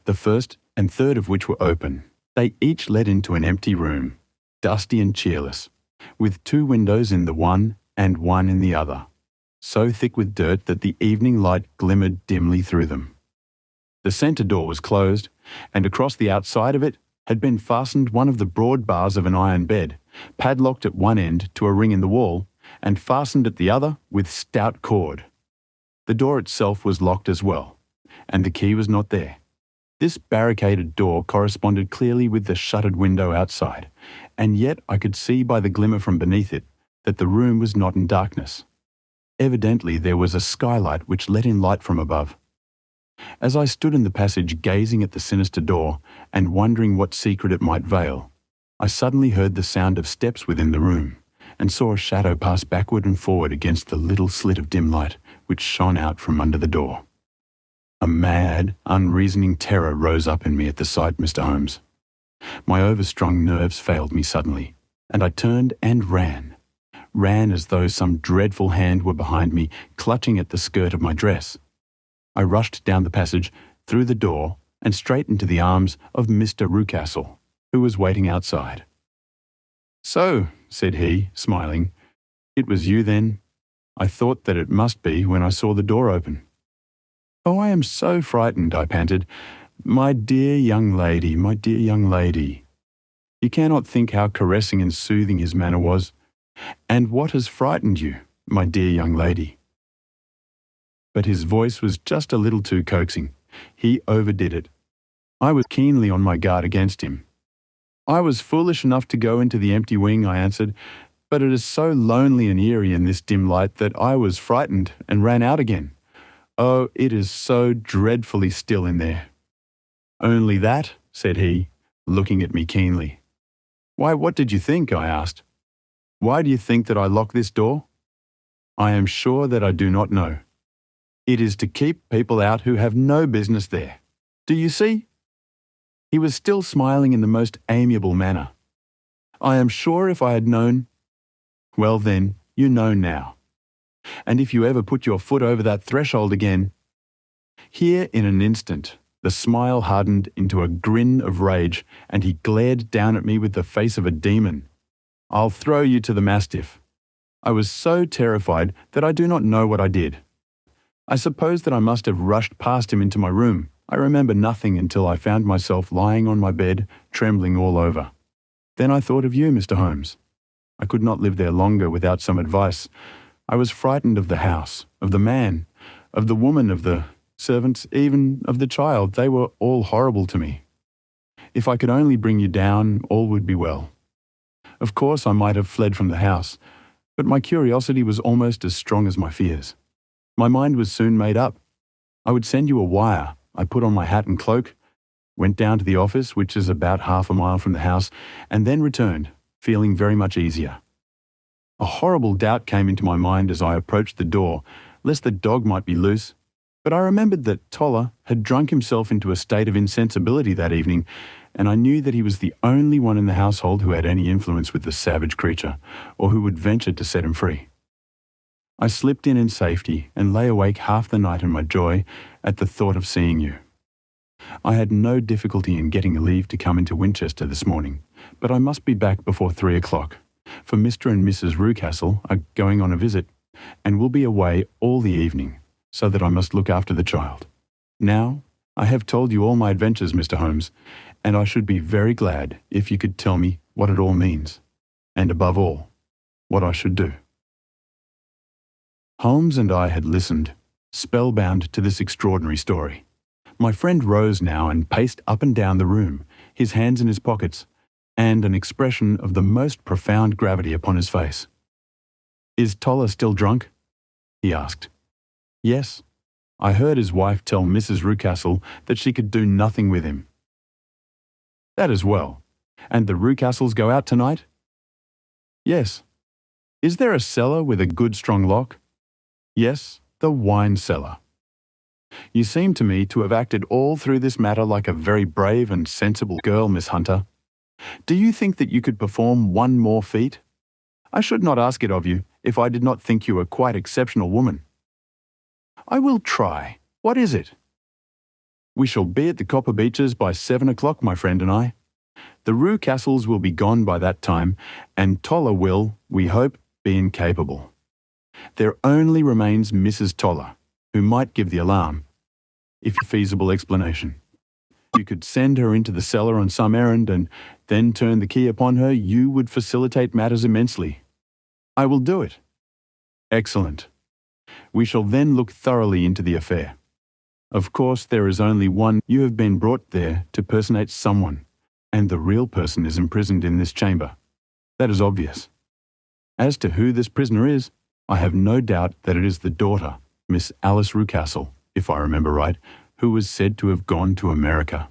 the first and third of which were open. They each led into an empty room, dusty and cheerless, with 2 windows in the one and one in the other, so thick with dirt that the evening light glimmered dimly through them. The centre door was closed, and across the outside of it had been fastened one of the broad bars of an iron bed, padlocked at one end to a ring in the wall, and fastened at the other with stout cord. The door itself was locked as well, and the key was not there. This barricaded door corresponded clearly with the shuttered window outside, and yet I could see by the glimmer from beneath it that the room was not in darkness. Evidently there was a skylight which let in light from above. As I stood in the passage gazing at the sinister door and wondering what secret it might veil, I suddenly heard the sound of steps within the room, and saw a shadow pass backward and forward against the little slit of dim light which shone out from under the door. A mad, unreasoning terror rose up in me at the sight, Mr. Holmes. My overstrung nerves failed me suddenly, and I turned and ran as though some dreadful hand were behind me, clutching at the skirt of my dress. I rushed down the passage, through the door, and straight into the arms of Mr. Rucastle, who was waiting outside. "So," said he, smiling, "it was you then? I thought that it must be when I saw the door open." "Oh, I am so frightened," I panted. My dear young lady, my dear young lady." You cannot think how caressing and soothing his manner was. "And what has frightened you, my dear young lady?" But his voice was just a little too coaxing. He overdid it. I was keenly on my guard against him. "I was foolish enough to go into the empty wing," I answered, "but it is so lonely and eerie in this dim light that I was frightened and ran out again. Oh, it is so dreadfully still in there." "Only that?" said he, looking at me keenly. "Why, what did you think?" I asked. "Why do you think that I locked this door?" "I am sure that I do not know. It is to keep people out who have no business there. Do you see?" He was still smiling in the most amiable manner. "I am sure if I had known—" "Well then, you know now. And if you ever put your foot over that threshold again—" Here in an instant the smile hardened into a grin of rage, and he glared down at me with the face of a demon. "I'll throw you to the mastiff." I was so terrified that I do not know what I did. I suppose that I must have rushed past him into my room. I remember nothing until I found myself lying on my bed, trembling all over. Then I thought of you, Mr. Holmes. I could not live there longer without some advice. I was frightened of the house, of the man, of the woman, of the servants, even of the child. They were all horrible to me. If I could only bring you down, all would be well. Of course I might have fled from the house, but my curiosity was almost as strong as my fears. My mind was soon made up. I would send you a wire. I put on my hat and cloak, went down to the office, which is about half a mile from the house, and then returned, feeling very much easier. A horrible doubt came into my mind as I approached the door, lest the dog might be loose, but I remembered that Toller had drunk himself into a state of insensibility that evening, and I knew that he was the only one in the household who had any influence with the savage creature, or who would venture to set him free. I slipped in safety and lay awake half the night in my joy at the thought of seeing you. I had no difficulty in getting a leave to come into Winchester this morning, but I must be back before 3 o'clock, for Mr. and Mrs. Rucastle are going on a visit, and will be away all the evening, so that I must look after the child. Now, I have told you all my adventures, Mr. Holmes, and I should be very glad if you could tell me what it all means, and above all, what I should do." Holmes and I had listened, spellbound to this extraordinary story. My friend rose now and paced up and down the room, his hands in his pockets, and an expression of the most profound gravity upon his face. "Is Toller still drunk?" he asked. "Yes. I heard his wife tell Mrs. Rucastle that she could do nothing with him." "That is well. And the Rucastles go out tonight?" "Yes." "Is there a cellar with a good strong lock?" "Yes, the wine cellar." "You seem to me to have acted all through this matter like a very brave and sensible girl, Miss Hunter. Do you think that you could perform one more feat? I should not ask it of you if I did not think you a quite exceptional woman." "I will try. What is it?" "We shall be at the Copper Beeches by 7 o'clock, my friend and I. The Rucastles will be gone by that time, and Toller will, we hope, be incapable. There only remains Mrs. Toller, who might give the alarm, if a feasible explanation. You could send her into the cellar on some errand and then turn the key upon her. You would facilitate matters immensely." "I will do it." "Excellent. We shall then look thoroughly into the affair. Of course, there is only one. You have been brought there to personate someone, and the real person is imprisoned in this chamber. That is obvious. As to who this prisoner is, I have no doubt that it is the daughter, Miss Alice Rucastle, if I remember right, who was said to have gone to America.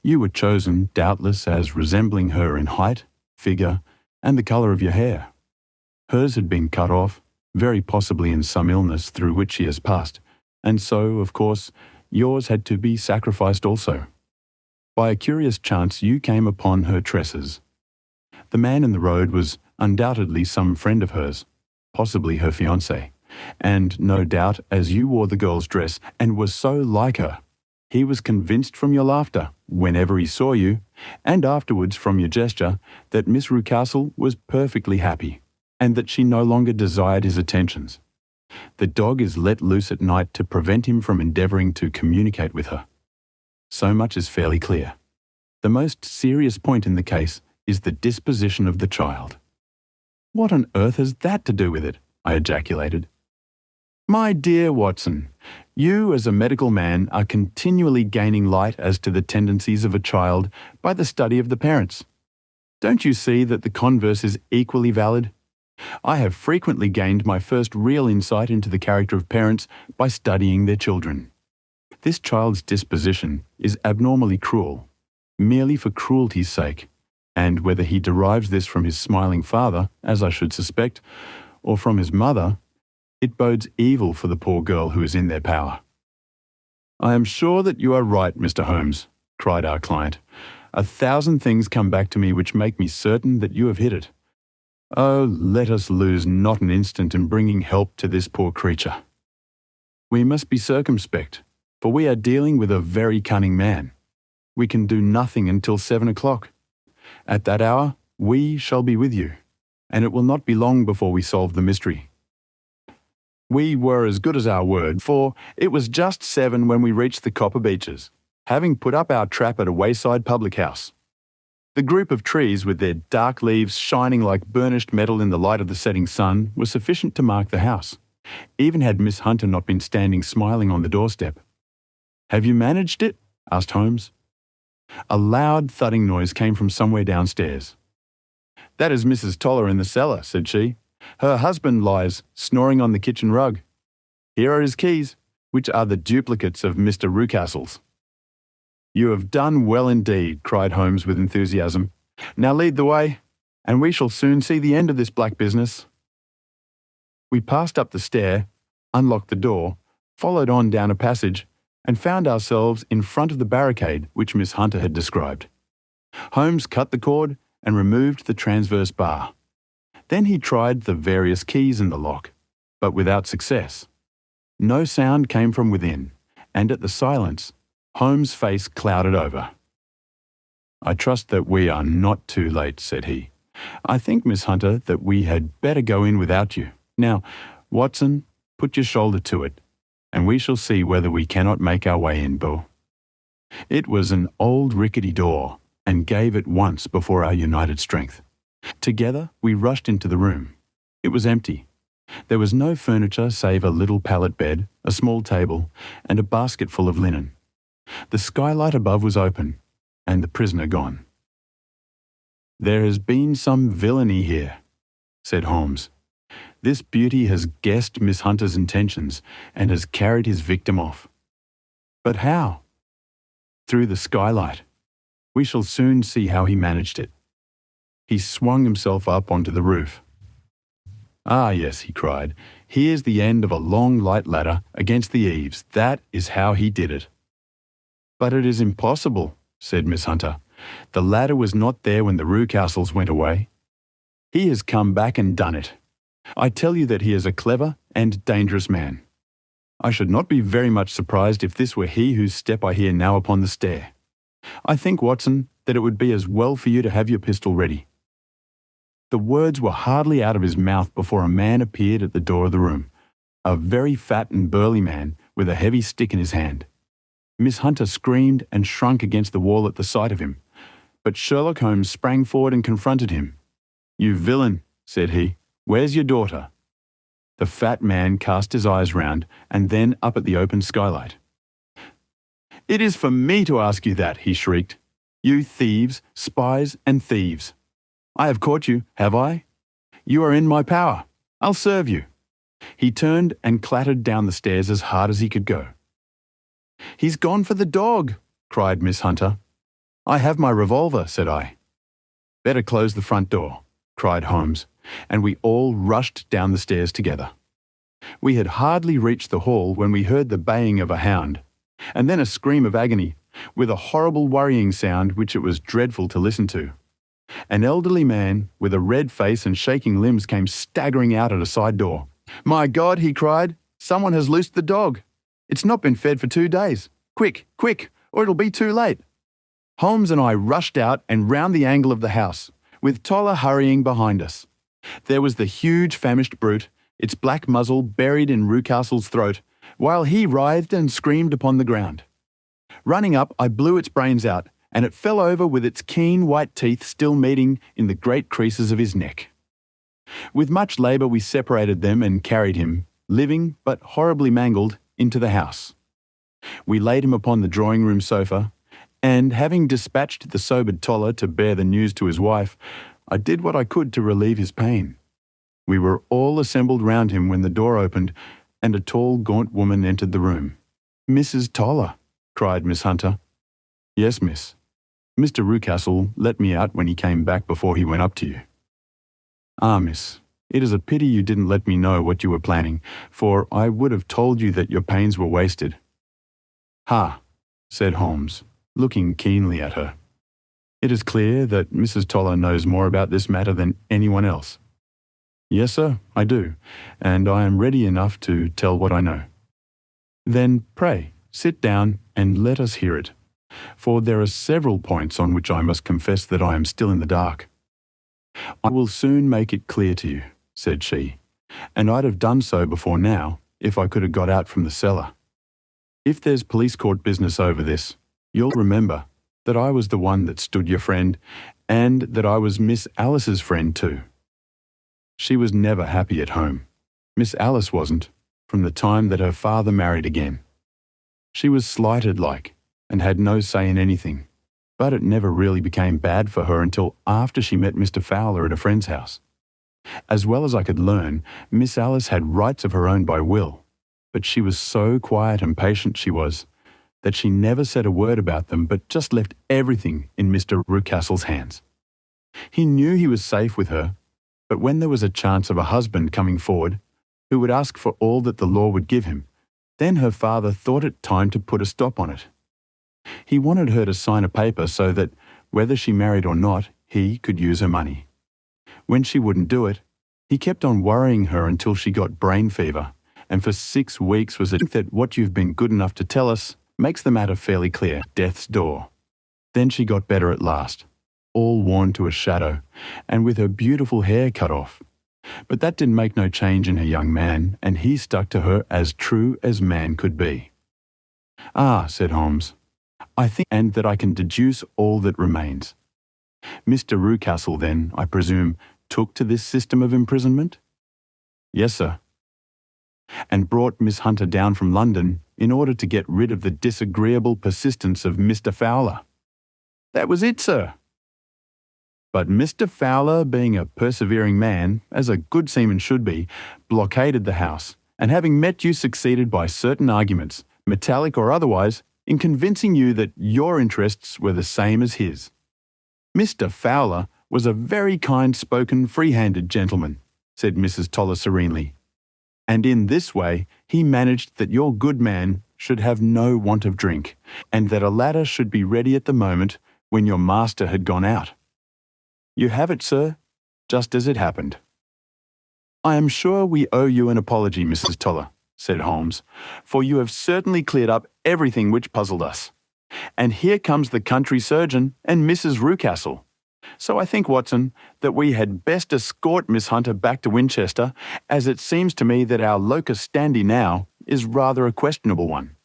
You were chosen, doubtless, as resembling her in height, figure, and the colour of your hair. Hers had been cut off, very possibly in some illness through which she has passed, and so, of course, yours had to be sacrificed also. By a curious chance you came upon her tresses. The man in the road was undoubtedly some friend of hers, possibly her fiancé, and no doubt as you wore the girl's dress and were so like her, he was convinced from your laughter, whenever he saw you, and afterwards from your gesture, that Miss Rucastle was perfectly happy, and that she no longer desired his attentions. The dog is let loose at night to prevent him from endeavouring to communicate with her. So much is fairly clear. The most serious point in the case is the disposition of the child." "What on earth has that to do with it?" I ejaculated. "My dear Watson, you as a medical man are continually gaining light as to the tendencies of a child by the study of the parents. Don't you see that the converse is equally valid? I have frequently gained my first real insight into the character of parents by studying their children. This child's disposition is abnormally cruel, merely for cruelty's sake, and whether he derives this from his smiling father, as I should suspect, or from his mother, it bodes evil for the poor girl who is in their power." "I am sure that you are right, Mr. Holmes," cried our client. "1,000 things come back to me which make me certain that you have hit it. Oh, let us lose not an instant in bringing help to this poor creature. We must be circumspect, for we are dealing with a very cunning man. We can do nothing until 7 o'clock. At that hour, we shall be with you, and it will not be long before we solve the mystery." We were as good as our word, for it was just 7 when we reached the Copper Beeches, having put up our trap at a wayside public house. The group of trees, with their dark leaves shining like burnished metal in the light of the setting sun, was sufficient to mark the house, even had Miss Hunter not been standing smiling on the doorstep. "Have you managed it?" asked Holmes. A loud thudding noise came from somewhere downstairs. "That is Mrs. Toller in the cellar," said she. "Her husband lies snoring on the kitchen rug. Here are his keys, which are the duplicates of Mr. Rucastle's." "You have done well indeed," cried Holmes with enthusiasm. "Now lead the way, and we shall soon see the end of this black business." We passed up the stair, unlocked the door, followed on down a passage, and found ourselves in front of the barricade which Miss Hunter had described. Holmes cut the cord and removed the transverse bar. Then he tried the various keys in the lock, but without success. No sound came from within, and at the silence, Holmes' face clouded over. "I trust that we are not too late," said he. "I think, Miss Hunter, that we had better go in without you. Now, Watson, put your shoulder to it, and we shall see whether we cannot make our way in, Beau." It was an old rickety door, and gave at once before our united strength. Together we rushed into the room. It was empty. There was no furniture save a little pallet bed, a small table, and a basket full of linen. The skylight above was open, and the prisoner gone. "There has been some villainy here," said Holmes. "This beauty has guessed Miss Hunter's intentions and has carried his victim off." "But how?" "Through the skylight. We shall soon see how he managed it." He swung himself up onto the roof. "Ah, yes," he cried. "Here's the end of a long light ladder against the eaves. That is how he did it." "But it is impossible," said Miss Hunter. "The ladder was not there when the Rucastles went away. He has come back and done it. I tell you that he is a clever and dangerous man. I should not be very much surprised if this were he whose step I hear now upon the stair. I think, Watson, that it would be as well for you to have your pistol ready." The words were hardly out of his mouth before a man appeared at the door of the room, a very fat and burly man with a heavy stick in his hand. Miss Hunter screamed and shrunk against the wall at the sight of him, but Sherlock Holmes sprang forward and confronted him. "You villain," said he, "where's your daughter?" The fat man cast his eyes round and then up at the open skylight. "It is for me to ask you that," he shrieked. "You thieves, spies and thieves. I have caught you, have I? You are in my power. I'll serve you." He turned and clattered down the stairs as hard as he could go. "He's gone for the dog," cried Miss Hunter. "I have my revolver," said I. "Better close the front door," cried Holmes, and we all rushed down the stairs together. We had hardly reached the hall when we heard the baying of a hound, and then a scream of agony, with a horrible worrying sound which it was dreadful to listen to. An elderly man with a red face and shaking limbs came staggering out at a side door. "My God," he cried, "someone has loosed the dog. It's not been fed for 2 days. Quick, quick, or it'll be too late." Holmes and I rushed out and round the angle of the house, with Toller hurrying behind us. There was the huge famished brute, its black muzzle buried in Rucastle's throat, while he writhed and screamed upon the ground. Running up, I blew its brains out, and it fell over with its keen white teeth still meeting in the great creases of his neck. With much labour we separated them and carried him, living but horribly mangled, into the house. We laid him upon the drawing-room sofa, and having dispatched the sobered Toller to bear the news to his wife, I did what I could to relieve his pain. We were all assembled round him when the door opened, and a tall, gaunt woman entered the room. "Mrs. Toller," cried Miss Hunter. "Yes, miss. Mr. Rucastle let me out when he came back before he went up to you." "Ah, miss, it is a pity you didn't let me know what you were planning, for I would have told you that your pains were wasted." "Ha," said Holmes, looking keenly at her. "It is clear that Mrs. Toller knows more about this matter than anyone else." "Yes, sir, I do, and I am ready enough to tell what I know." "Then pray sit down and let us hear it, for there are several points on which I must confess that I am still in the dark." "I will soon make it clear to you," said she, "and I'd have done so before now if I could have got out from the cellar. If there's police court business over this, you'll remember that I was the one that stood your friend, and that I was Miss Alice's friend too. She was never happy at home. Miss Alice wasn't, from the time that her father married again. She was slighted like, and had no say in anything, but it never really became bad for her until after she met Mr. Fowler at a friend's house. As well as I could learn, Miss Alice had rights of her own by will, but she was so quiet and patient she was, that she never said a word about them but just left everything in Mr. Rucastle's hands. He knew he was safe with her, but when there was a chance of a husband coming forward, who would ask for all that the law would give him, then her father thought it time to put a stop on it. He wanted her to sign a paper so that, whether she married or not, he could use her money. When she wouldn't do it, he kept on worrying her until she got brain fever, and for 6 weeks was it that what you've been good enough to tell us makes the matter fairly clear, death's door. Then she got better at last, all worn to a shadow, and with her beautiful hair cut off. But that didn't make no change in her young man, and he stuck to her as true as man could be." "Ah," said Holmes, I think, and that I can deduce all that remains. Mr. Rucastle, then, I presume, took to this system of imprisonment? Yes, sir. And brought Miss Hunter down from London in order to get rid of the disagreeable persistence of Mr. Fowler. That was it, sir. But Mr. Fowler, being a persevering man, as a good seaman should be, blockaded the house, and having met you succeeded by certain arguments, metallic or otherwise, in convincing you that your interests were the same as his. Mr. Fowler was a very kind-spoken, free-handed gentleman, said Mrs. Toller serenely, and in this way he managed that your good man should have no want of drink, and that a ladder should be ready at the moment when your master had gone out. You have it, sir, just as it happened. I am sure we owe you an apology, Mrs. Toller, said Holmes, for you have certainly cleared up everything which puzzled us. And here comes the country surgeon and Mrs. Rucastle. So I think, Watson, that we had best escort Miss Hunter back to Winchester, as it seems to me that our locus standi now is rather a questionable one.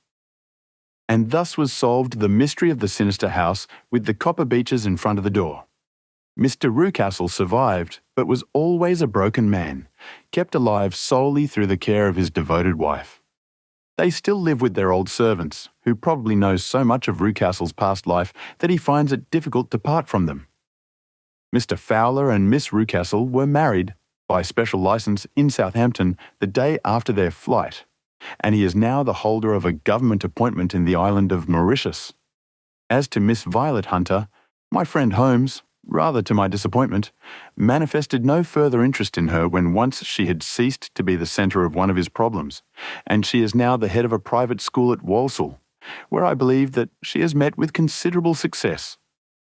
And thus was solved the mystery of the sinister house with the copper beeches in front of the door. Mr. Rucastle survived, but was always a broken man, kept alive solely through the care of his devoted wife. They still live with their old servants, who probably know so much of Rucastle's past life that he finds it difficult to part from them. Mr. Fowler and Miss Rucastle were married, by special license, in Southampton the day after their flight, and he is now the holder of a government appointment in the island of Mauritius. As to Miss Violet Hunter, my friend Holmes, rather to my disappointment, manifested no further interest in her when once she had ceased to be the centre of one of his problems, and she is now the head of a private school at Walsall, where I believe that she has met with considerable success.